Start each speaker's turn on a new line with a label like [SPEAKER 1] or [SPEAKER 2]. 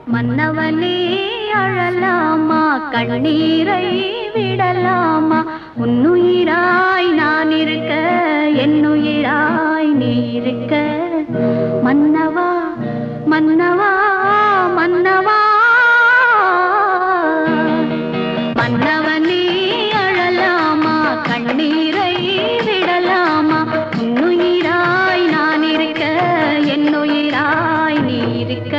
[SPEAKER 1] மன்னவனே அழலாமா கண்ணீரை விடலாமா உன்னுயிராய் நான் இருக்க என்னுயிராய் நீ இருக்க மன்னவா மன்னவா மன்னவா மன்னவனே அழலாமா கண்ணீரை விடலாமா உன்னுயிராய் நான் இருக்க என்னுயிராய் நீ இருக்க